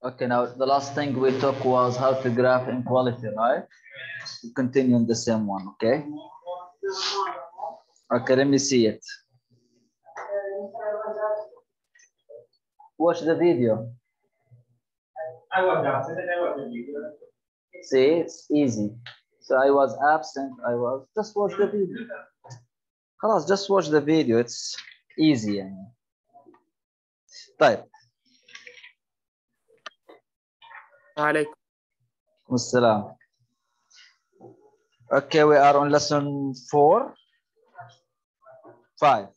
Okay, now the last thing we took was how to graph inequality, right? We continue on the same one, okay? Okay, let me see it. Watch the video. I was absent and I was in video. See, it's easy. So I was absent, just watch the video. خلاص, just watch the video, it's easy يعني. طيب. وعليكم السلام. Okay, we are on lesson 4, 5.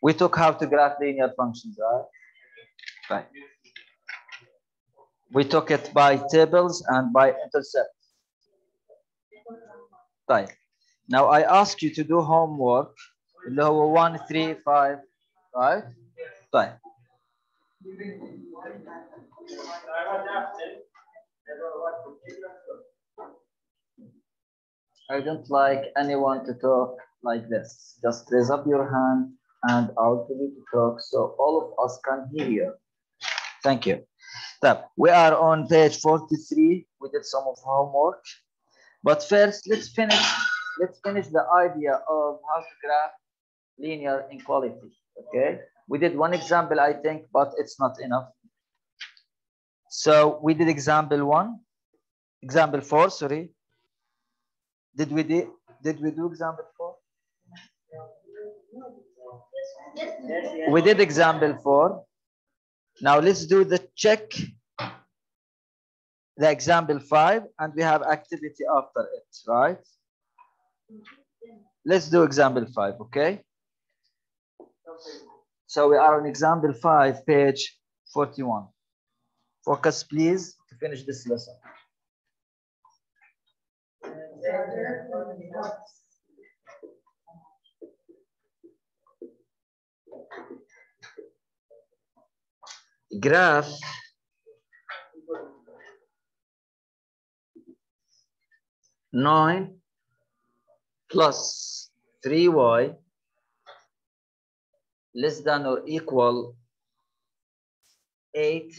We took how to graph linear functions, right? Right. We took it by tables and by intercept. Right. Now I ask you to do homework. اللي هو 1, 3, 5, right? طيب. I don't like anyone to talk like this. Just raise up your hand and I'll tell you to talk so all of us can hear you. Thank you. We are on page 43. We did some of homework. But first, let's finish the idea of how to graph linear inequality. Okay? We did one example, I think, but it's not enough. So we did example 4, sorry. Did we do example 4? We did example 4. Now let's do the check, the example 5, and we have activity after it, right? Let's do example 5, okay? So we are on example 5, page 41. Focus, please, to finish this lesson. Graph (9 plus 3y less than or equal 8x.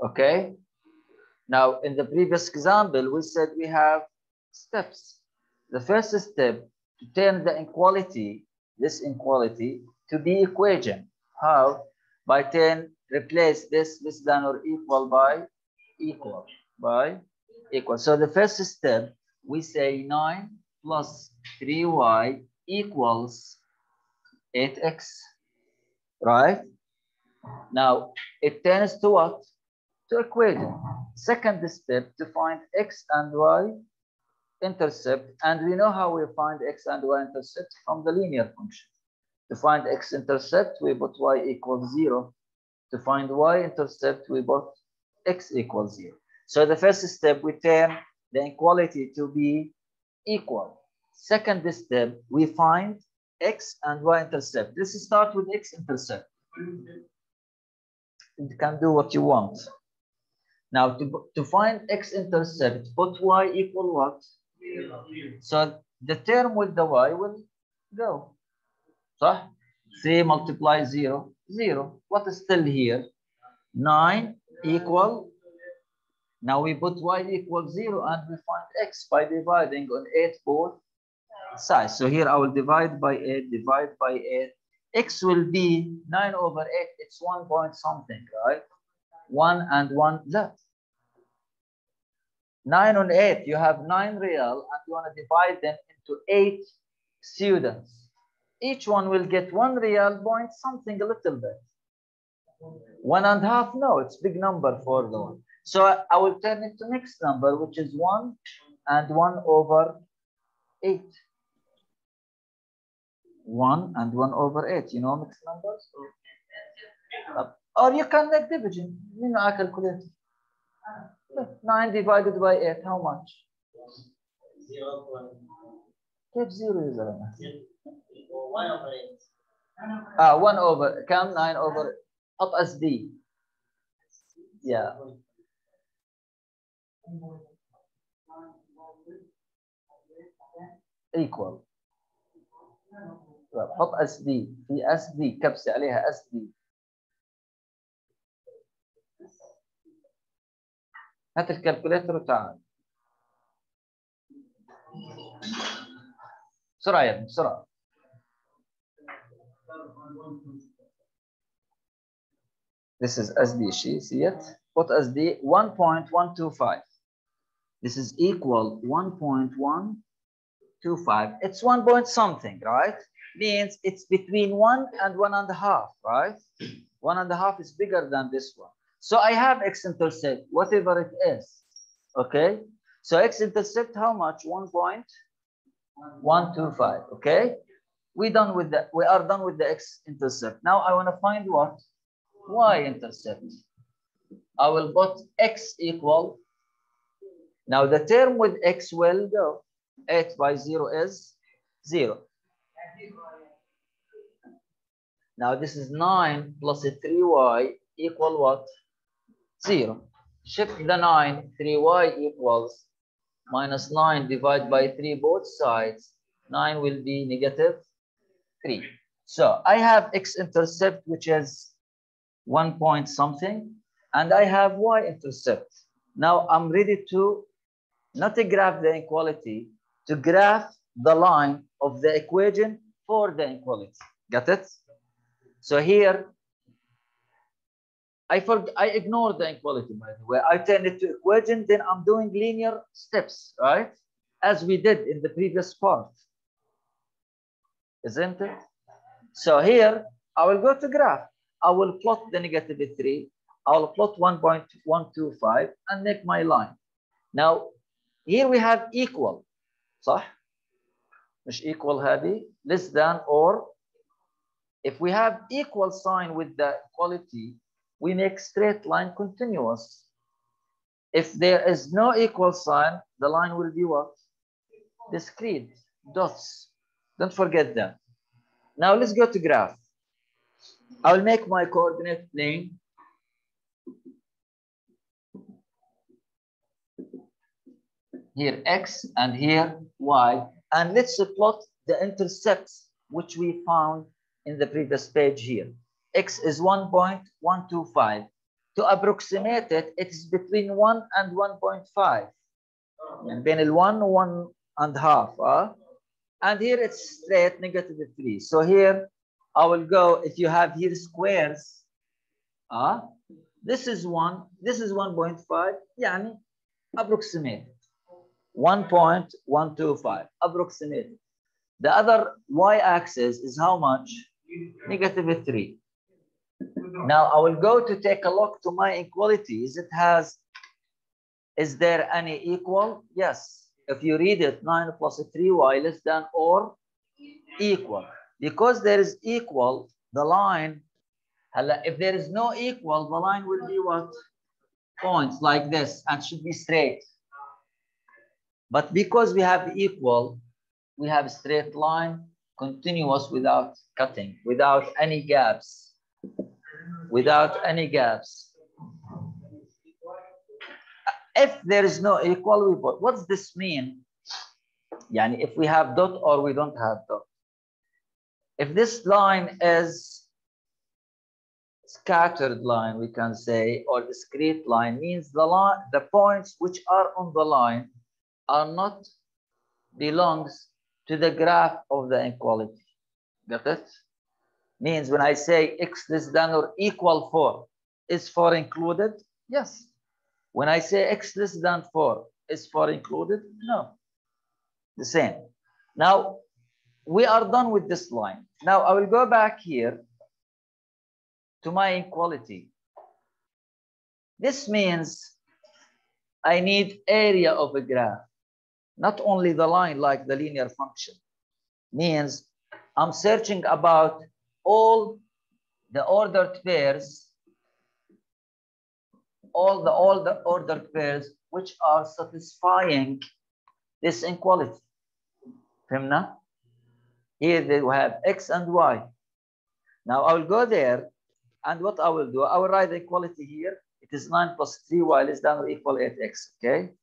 Okay. Now, in the previous example, we said we have steps. The first step, to turn the inequality, this inequality, to be equation. How? By replace this less than or equal by equal. So the first step, we say 9 plus 3y equals 8x, right? Now, it turns to what? To equation. Second step, to find x and y intercept, and we know how we find x and y intercept from the linear function. To find x intercept, we put y equals 0. To find y intercept, we put x equals 0. So the first step, we turn the inequality to be equal. Second step, we find x and y intercept. Let's start with x intercept. You can do what you want. Now, to find x intercept, put y equal what? 0. So the term with the y will go. صح? 3 multiply 0, 0. What is still here? 9 equal. Now we put y equals 0 and we find x by dividing on 8 both sides. So here I will divide by 8, divide by 8. X will be 9 over 8. It's 1 point something, right? 1 and 1 left. 9 on 8, you have 9 real and you want to divide them into 8 students. Each one will get 1 real point something a little bit. 1.5, no, it's big number for the one. So I will turn it to next number, which is 1 and 1 over 8. 1 and 1 over 8. You know mixed numbers? Or you can make division. You know, I calculate. 9 divided by 8, how much? 0. كيف 0 يا زلمة؟ 1 over 8. 1 over كم 9 over حط اس دي. Yeah. Equal. حط اس دي في اس دي كبسه عليها اس دي. هات الكالكوليتر وتعال بسرعه يا ابني بسرعه. This is SD, see it? Put SD 1.125. This is equal 1.125. It's 1 point something, right? Means it's between 1 and 1.5, right? 1.5 is bigger than this one. So I have x-intercept, whatever it is. Okay? So x-intercept how much? 1.125. Okay? We are done with the x-intercept. Now I want to find what? Y-intercept. I will put x equal. Now the term with x will go. 8 by 0 is 0. Now this is 9 plus 3y equal what? 0. Shift the 9, 3y equals minus 9 divided by 3 both sides. 9 will be negative 3. So I have x-intercept, which is 1 point something, and I have y-intercept. Now I'm ready to not to graph the inequality, to graph the line of the equation for the inequality. Got it? So here, I ignore the inequality, by the way. I turn it to equation, then I'm doing linear steps, right? As we did in the previous part. Isn't it? So here, I will go to graph. I will plot the negative 3. I will plot 1.125 and make my line. Now, here we have equal. صح؟ مش equal هذه less than or. If we have equal sign with the equality, we make straight line continuous. If there is no equal sign, the line will be what? Discrete, dots. Don't forget that. Now let's go to graph. I'll make my coordinate plane. Here x and here y. And let's plot the intercepts which we found in the previous page here. X is 1.125. To approximate it, it is between 1 and 1.5. And then 1 and half. And here it's straight negative 3. So here I will go, if you have here squares, this is 1, this is 1.5, يعني approximate. 1.125, approximate. The other y-axis is how much? Negative 3. Now I will go to take a look to my inequalities. Is there any equal? Yes. If you read it, 9 plus 3y less than or equal. Because there is equal, the line, if there is no equal, the line will be what? Points like this and should be straight. But because we have equal, we have straight line, continuous without cutting, without any gaps. Without any gaps. If there is no equal, we put. What does this mean? Yani if we have dot or we don't have dot. If this line is scattered line, we can say, or discrete line, means the points which are on the line are not belongs to the graph of the inequality. Got it? Means when I say x less than or equal 4, is 4 included? Yes. When I say x less than 4, is 4 included? No. The same. Now, we are done with this line. Now, I will go back here to my inequality. This means I need area of a graph, not only the line like the linear function. Means I'm searching about all the ordered pairs, all the ordered pairs which are satisfying this inequality. فهمنا? Here they have x and y. Now I will go there, and what I will do, I will write the equality here. It is 9 plus 3y less than or equal 8x. Okay?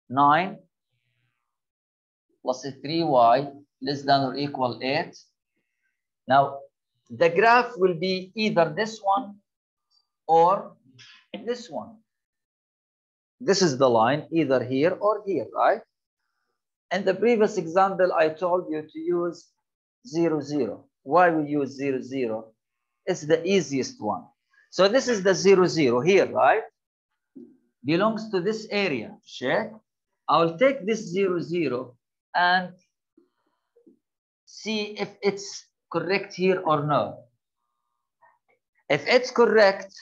9 plus 3y less than or equal 8. Now, the graph will be either this one or this one. This is the line either here or here, right? In the previous example, I told you to use 0, 0. Why we use 0, 0? It's the easiest one. So this is the 0, 0 here, right? Belongs to this area. Check. I'll take this 0, 0 and see if it's correct here or no. If it's correct,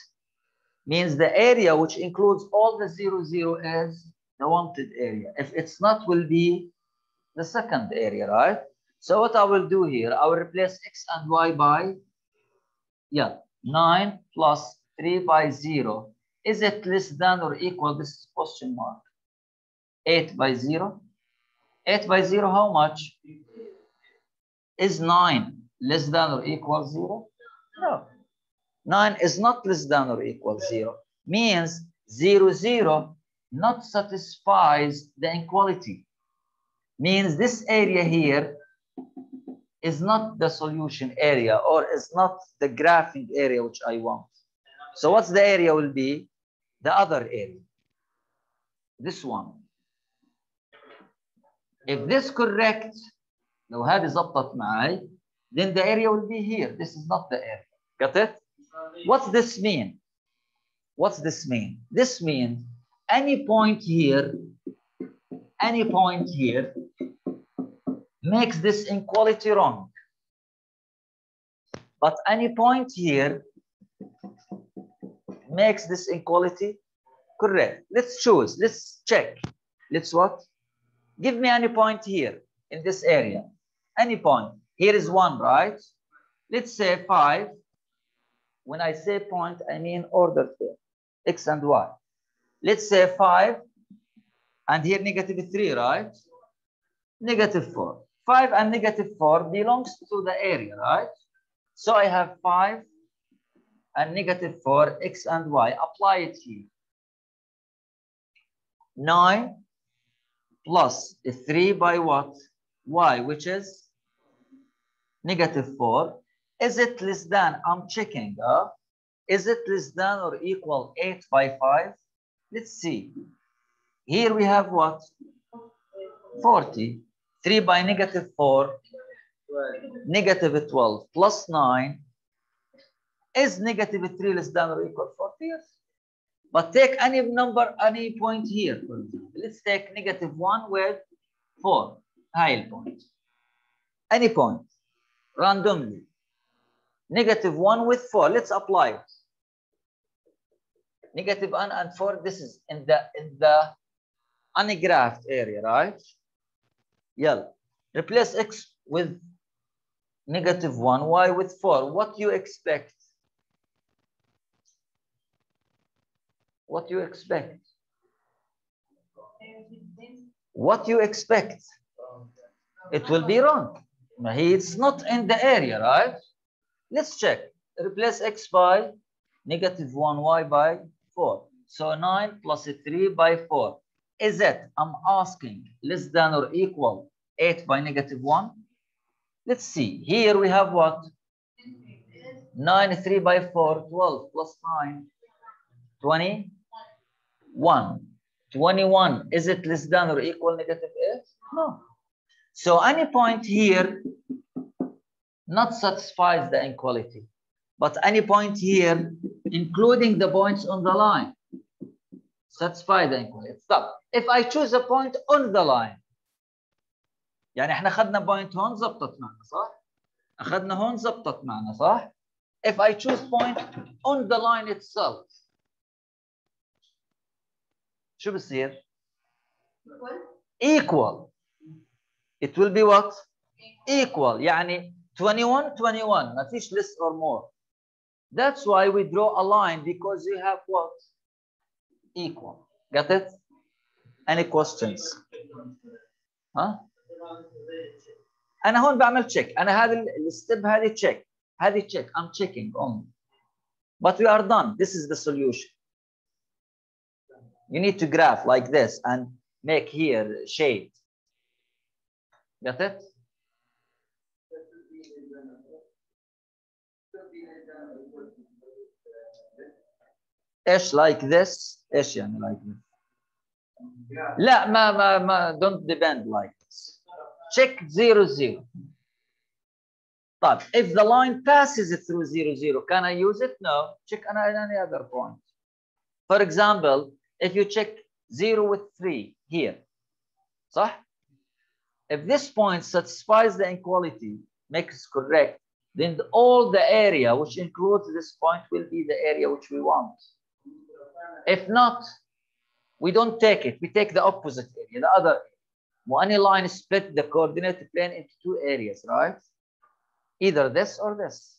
means the area which includes all the 0, 0 is the wanted area. If it's not, will be the second area, right? So what I will do here, I will replace x and y by 9 plus 3 by 0. Is it less than or equal? This is question mark. 8 by 0. 8 by 0, how much? Is 9 less than or equal 0? No. 9 is not less than or equal 0. Means 0, 0 not satisfies the inequality. Means this area here is not the solution area or is not the graphing area which I want. So what's the area will be? The other area. This one. If this correct, لو هذه زبطت معي, then the area will be here. This is not the area. Got it? What's this mean? What's this mean? This means any point here makes this inequality wrong. But any point here makes this inequality correct. Let's choose. Let's check. Let's what? Give me any point here in this area. Any point. Here is 1, right? Let's say 5. When I say point, I mean ordered term, x and y. Let's say 5, and here -3, right? -4. 5 and -4 belongs to the area, right? So I have 5 and -4, x and y. Apply it here. 9 plus 3 by what? Y, which is -4. Is it less than? I'm checking. Is it less than or equal 8 by 5? Let's see. Here we have what? 40. 3 by -4, -12 plus 9. Is -3 less than or equal 40? Yes. But take any number, any point here, for example. Let's take -1 with 4. High point. Any point. Randomly. -1 with 4. Let's apply it. -1 and 4. This is in the ungraphed area, right? Yeah. Replace x with -1, y with 4. What do you expect? What do you expect? What do you expect? It will be wrong. It's not in the area, right? Let's check. Replace x by -1, y by 4. So 9 plus 3 by 4. Is it, I'm asking, less than or equal 8 by -1? Let's see. Here we have what? 9, 3 by 4, 12 plus 9, 21. 21. Is it less than or equal -8? No. So any point here not satisfies the inequality. But any point here, including the points on the line, satisfy the inequality. Stop. If I choose a point on the line, يعني احنا اخذنا point هون زبطت معنا صح؟ اخذنا هون زبطت معنا صح؟ If I choose point on the line itself, شو بصير؟ Equal. It will be what? Equal. يعني 21, 21. ما فيش less or more. That's why we draw a line, because you have what? Equal. Got it? Any questions? ها؟ أنا هون بعمل check. أنا هذا الستيب هذه check. هذه check. I'm checking only. But we are done. This is the solution. You need to graph like this and make here shade. Got it? ايش like this؟ ايش يعني like this؟ لا ما don't depend like this. Check 0 0. طيب if the line passes through 0 0, can I use it? No. Check any other point. For example, if you check 0 with 3 here, صح? If this point satisfies the inequality, makes correct, then all the area which includes this point will be the area which we want. If not, we don't take it. We take the opposite area, the other area. Any line split the coordinate plane into two areas, right? Either this or this.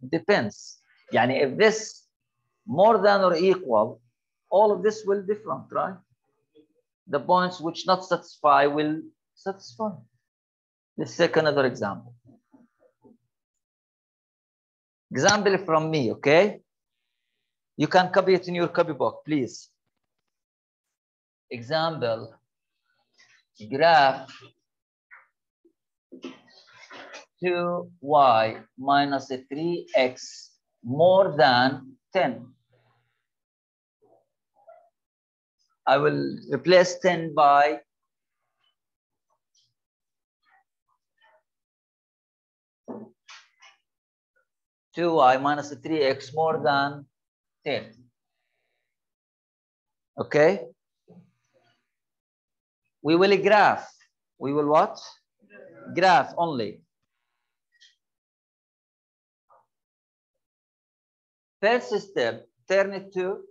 Depends. يعني if this more than or equal, all of this will different, right? The points which not satisfy will satisfy. Let's take another example. Example from me, okay? You can copy it in your copybook, please. Example, graph 2y minus 3x more than 10. I will replace 10 by 2y minus 3x more than 10. Okay? We will graph. We will what? Graph only. First step, turn it to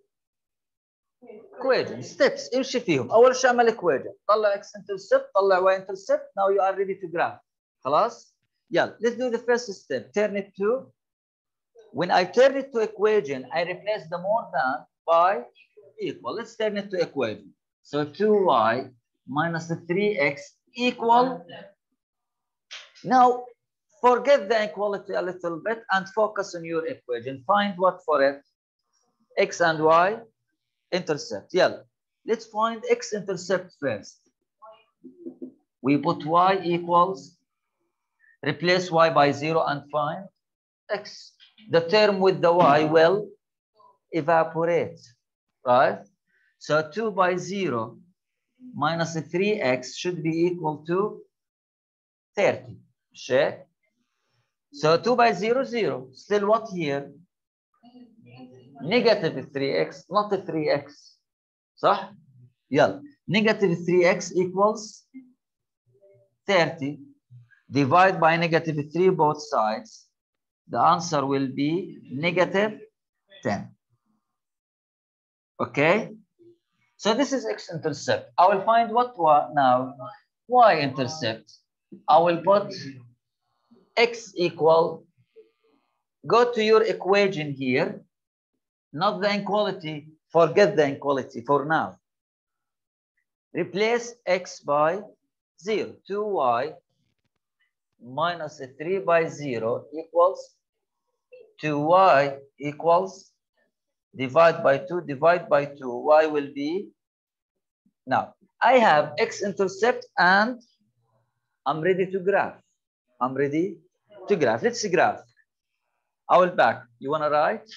equation. Steps. امشي فيهم. أول شيء اعمل equation. طلع x intercept, طلع y intercept. Now you are ready to graph. خلاص؟ يلا. Let's do the first step. Turn it to. When I turn it to equation, I replace the more than by equal. Let's turn it to equation. So 2y minus 3x equal. Now, forget the inequality a little bit and focus on your equation. Find what for it? X and y intercept. Yeah. Let's find x intercept first. We put y equals, replace y by 0 and find x. The term with the y will evaporate, right? So 2 by 0 minus 3x should be equal to 30. Check. So 2 by 0, 0. Still what here? Negative 3x, not 3x. صح? يلا. Negative 3x equals 30. Divide by negative 3 both sides. The answer will be negative 10. Okay? So this is x-intercept. I will find what now? Y-intercept. I will put x equal, go to your equation here, not the inequality, forget the inequality for now. Replace x by 0. 2y minus 3 by 0 equals 2y equals divide by 2, divide by 2. Y will be, now I have x-intercept and I'm ready to graph. I'm ready to graph. Let's graph. I will back. You want to write?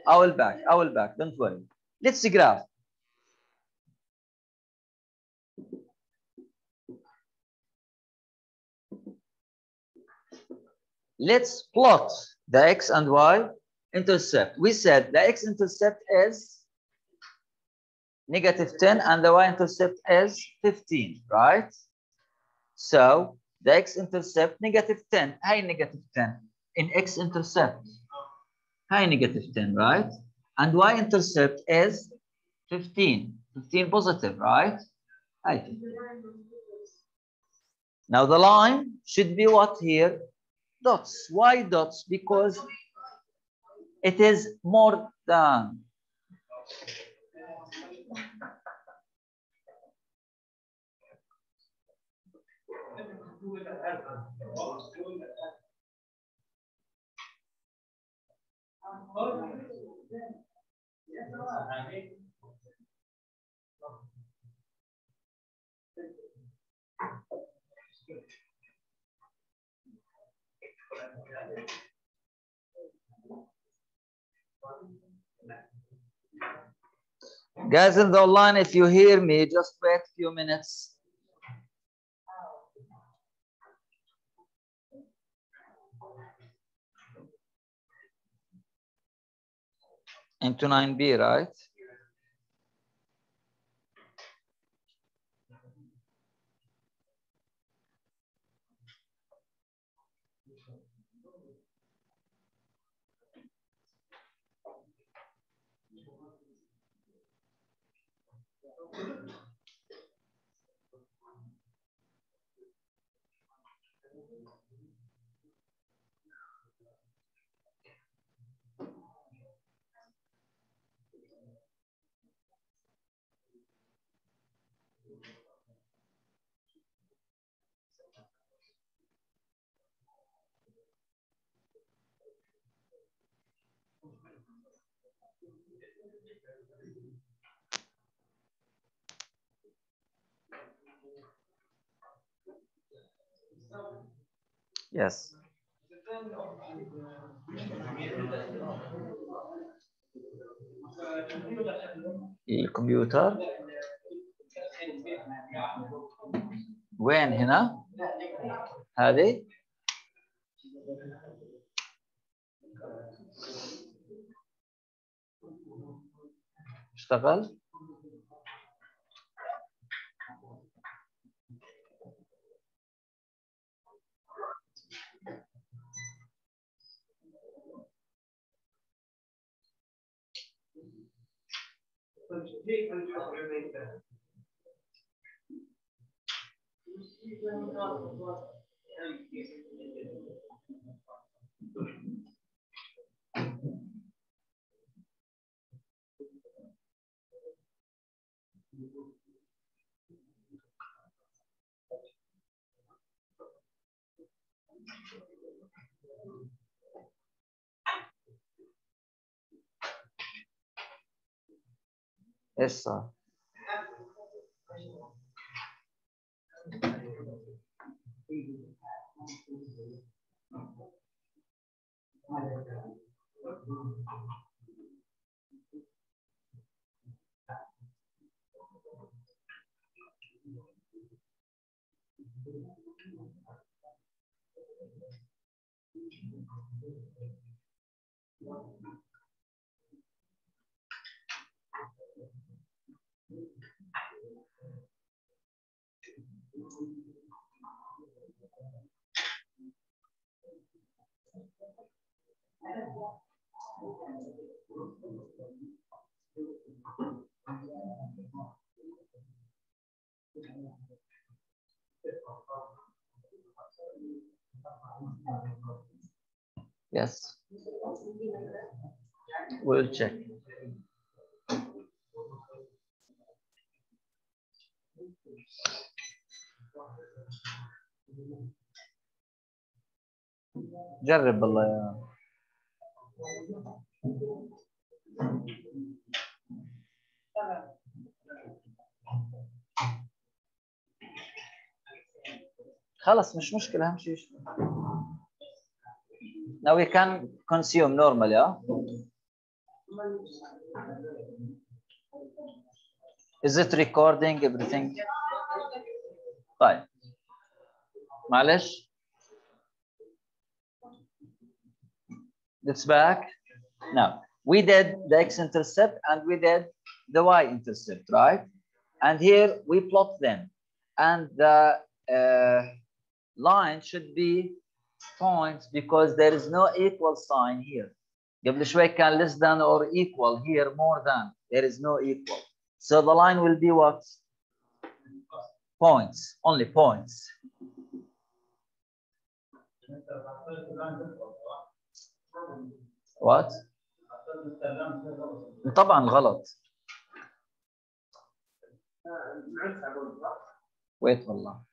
I will back. I will back. Don't worry. Let's graph. Let's plot the x and y intercept. We said the x intercept is negative 10 and the y intercept is 15, right? So the x intercept negative 10. High negative 10 in x intercept. High negative 10, right? And y intercept is 15. 15 positive, right? High. Now the line should be what here? Dots. Why dots? Because it is more than. Guys in the online, if you hear me, just wait a few minutes. Into 9B, right? Yes. الكمبيوتر وين هنا؟ هذه؟ اشتغل؟ ايش صار؟ Yes. We'll check. جرب والله يا خلاص مش مشكلة أهم شيء. Now we can consume normally, yeah? Is it recording everything? طيب معلش. It's back. Now we did the x-intercept and we did the y-intercept, right? And here we plot them, and the line should be points because there is no equal sign here. قبل شوي كان less than or equal, here more than. There is no equal. So the line will be what? Points, only points. What? طبعا غلط. Wait والله.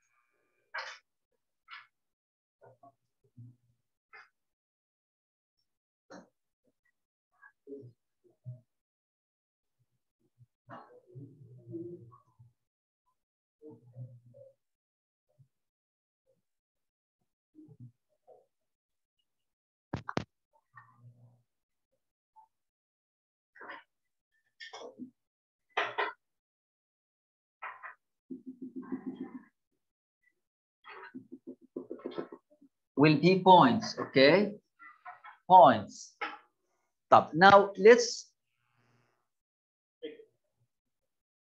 will be points, okay? Points. Top. Now let's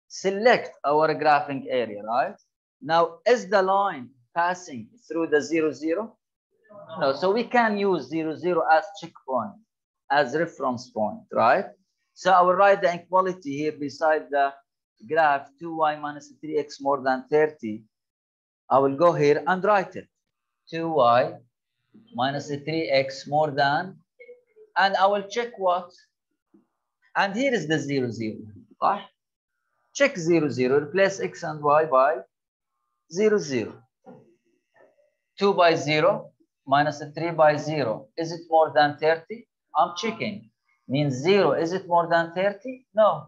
select our graphing area, right? Now, is the line passing through the 0, 0? No, so we can use 0, 0 as checkpoint, as reference point, right? So I will write the inequality here beside the graph 2y minus 3x more than 30. I will go here and write it. 2y minus 3x more than, and I will check what? And here is the 0, 0, right? Check 0, 0, replace x and y by 0, 0. 2 by 0 minus 3 by 0. Is it more than 30? I'm checking. Means 0. Is it more than 30? No.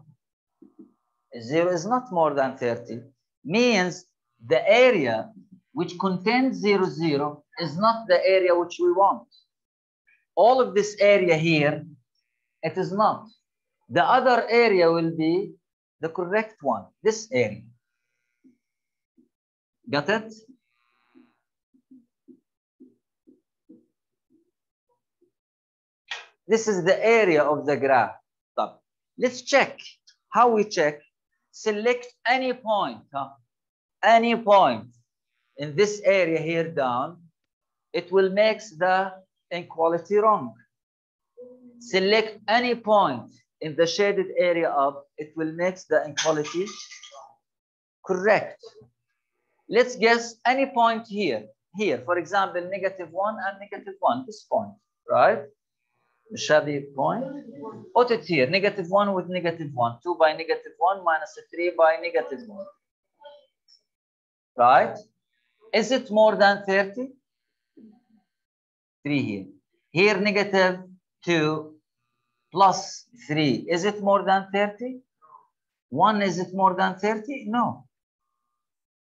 0 is not more than 30. Means the area which contains 0, 0 is not the area which we want. All of this area here, it is not. The other area will be the correct one, this area. Got it? This is the area of the graph. Stop. Let's check. How we check? Select any point, any point in this area here down. It will make the inequality wrong. Select any point in the shaded area up. It will make the inequality correct. Let's guess any point here. Here, for example, -1 and -1. This point, right? Shabby point. Put it here, -1 with -1, 2 by -1 minus 3 by -1. Right? Is it more than 30? 3 here. Here, -2 plus 3. Is it more than 30? 1, is it more than 30? No.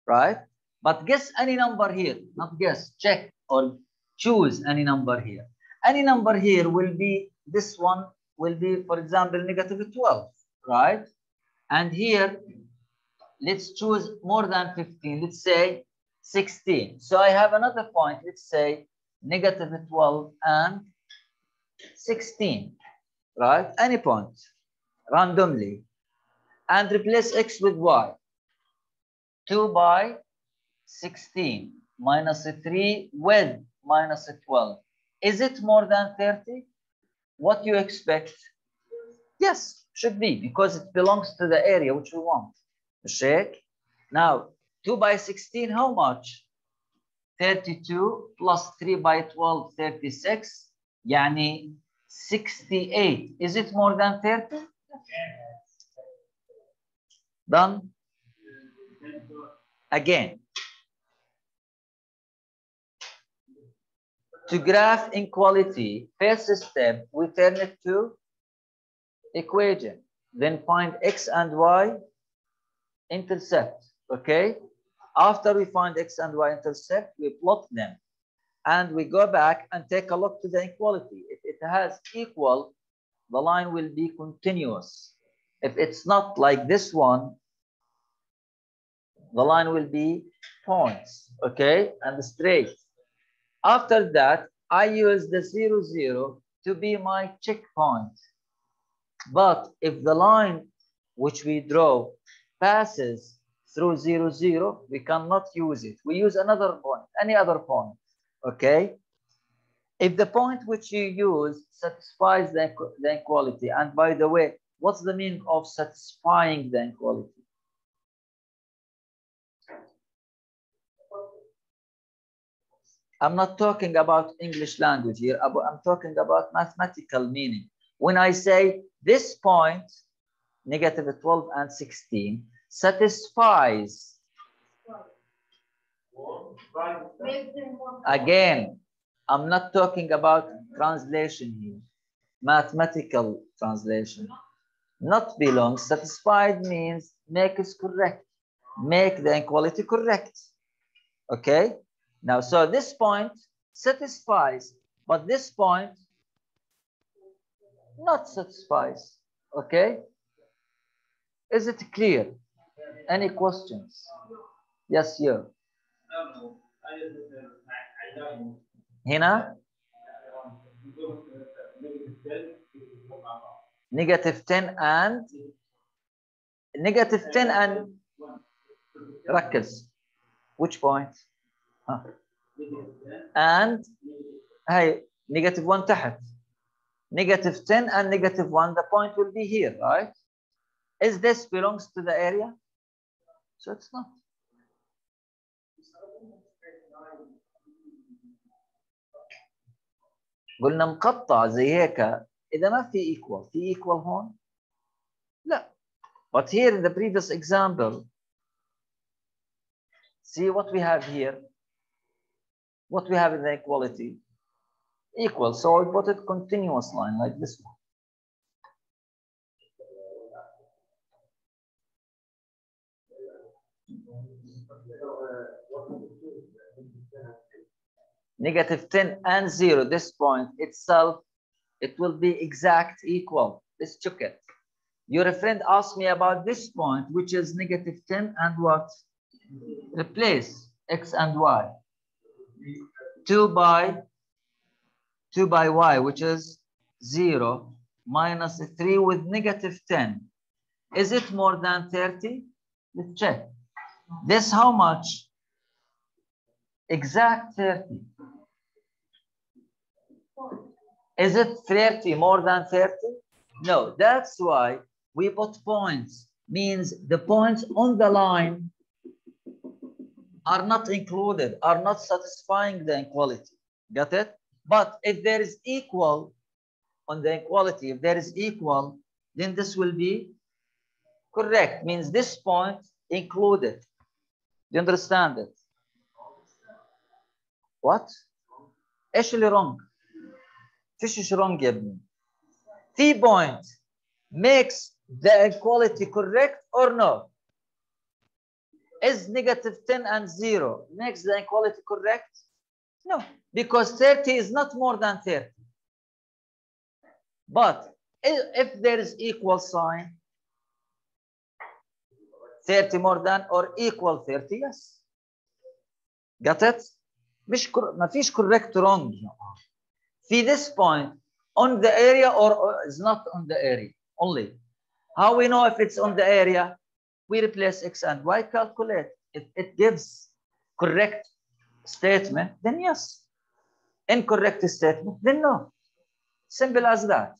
Right? But guess any number here. Not guess, check or choose any number here. Any number here will be, this one will be, for example, -12, right? And here, let's choose more than 15. Let's say 16. So I have another point. Let's say -12 and 16, right? Any point, randomly. And replace x with y. 2 by 16 minus 3 with -12. Is it more than 30? What you expect? Yes, should be, because it belongs to the area which we want. Shake. Now, 2 by 16, how much? 32 plus 3 by 12, 36. Yani 68. Is it more than 30? Done? Again. To graph inequality, first step, we turn it to equation. Then find x and y intercept, okay? After we find x and y intercept, we plot them. And we go back and take a look to the inequality. If it has equal, the line will be continuous. If it's not like this one, the line will be points, okay? And straight. After that, I use the 0, 0 to be my checkpoint. But if the line which we draw passes through 0, 0, we cannot use it. We use another point, any other point, okay? If the point which you use satisfies the inequality, and by the way, what's the meaning of satisfying the inequality? I'm not talking about English language here. I'm talking about mathematical meaning. When I say this point, -12 and 16, satisfies. Again, I'm not talking about translation here. Mathematical translation. Not belong. Satisfied means make it correct. Make the inequality correct. Okay? Now, so this point satisfies, but this point not satisfies. Okay? Is it clear? Any questions? Yes, you. No, I don't know. هنا negative 10 and negative 10 and ركز which point and هاي negative 1 تحت negative 10 and negative 1 the point will be here, right? Is this belongs to the area? So it's not. قلنا مقطع زي هيك إذا ما في equal في equal هون؟ لا. But here in the previous example, see what we have here. What we have in the equality? Equal. So I put it continuous line like this one. Negative 10 and 0, this point itself, it will be exact equal. Let's check it. Your friend asked me about this point, which is negative 10 and what? Replace x and y. 2 by y, which is 0, minus 3 with negative 10. Is it more than 30? Let's check. This how much? Exact 30. Is it 30 more than 30? No, that's why we put points. Means the points on the line are not included, are not satisfying the equality. Got it? But if there is equal on the equality, if there is equal, then this will be correct. Means this point included. Do you understand it? What? ايش اللي wrong؟ فيش wrong يا ابني. في point makes the equality correct or no? Is negative 10 and 0 makes the equality correct? No, because 30 is not more than 30. But if there is equal sign, 30 more than or equal 30, yes. Got it? ما فيش correct wrong. See this point on the area or is not on the area only. How we know if it's on the area? We replace x and y, calculate. If it gives correct statement, then yes. Incorrect statement, then no. Simple as that.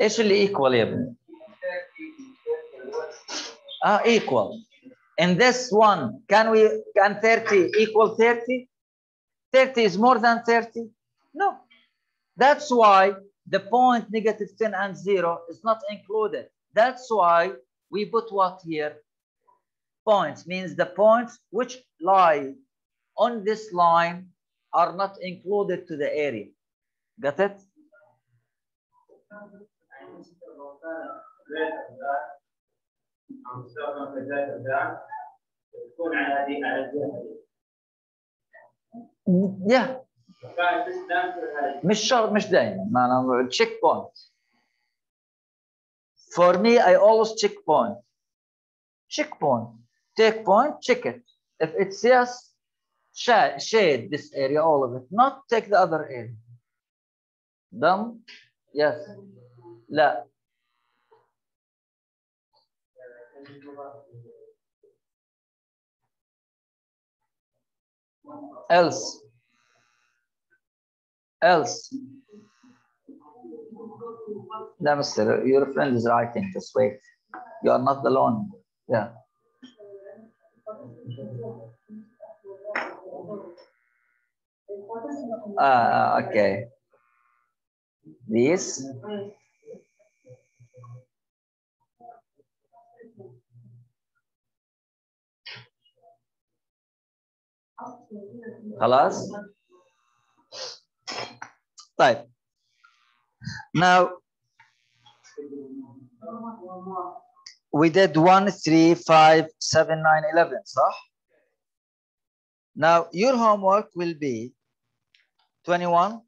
ايش اللي equal يا ابني؟ equal. In this one, can 30 equal 30? 30 is more than 30? No. That's why the point negative 10 and 0 is not included. That's why we put what here? Points. Means the points which lie on this line are not included to the area. Got it? Yeah. مش شرط مش دايما معناها check point. For me I always check point. Check point. Take point, check it. If it's yes, shade this area, all of it. Not take the other area. Done? Yes. لا. Else. No, mister, your friend is writing. Just wait. You are not alone. Yeah. Okay. This. خلاص. طيب. Now we did 1, 3, 5, 7, 9, 11, صح? Now your homework will be 21.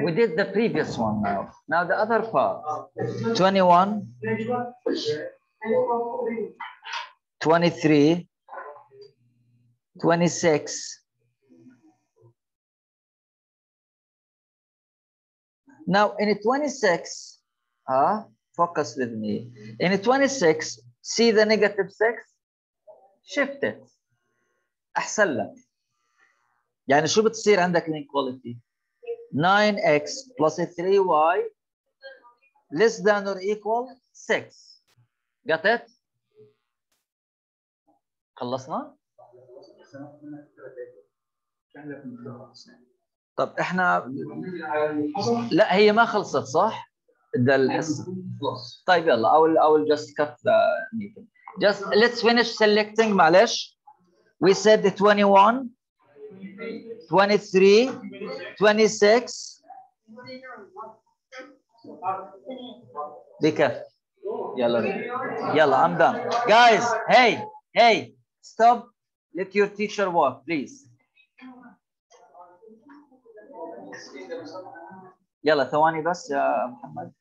We did the previous one now. Now the other part. 21, 23, 26. Now in 26, focus with me. In 26, see the negative 6? Shift it. أحسن لك. يعني شو بتصير عندك inequality؟ 9x plus 3y less than or equal 6. Got it? خلصنا؟ طب احنا لا هي ما خلصت صح؟ ده الحصة. طيب يلا I will just cut the meeting. Just let's finish selecting معلش. We said the 21, 23, 26. بكفي. يلا I'm done. Guys, hey, stop. Let your teacher walk, please. يلا ثواني بس يا محمد.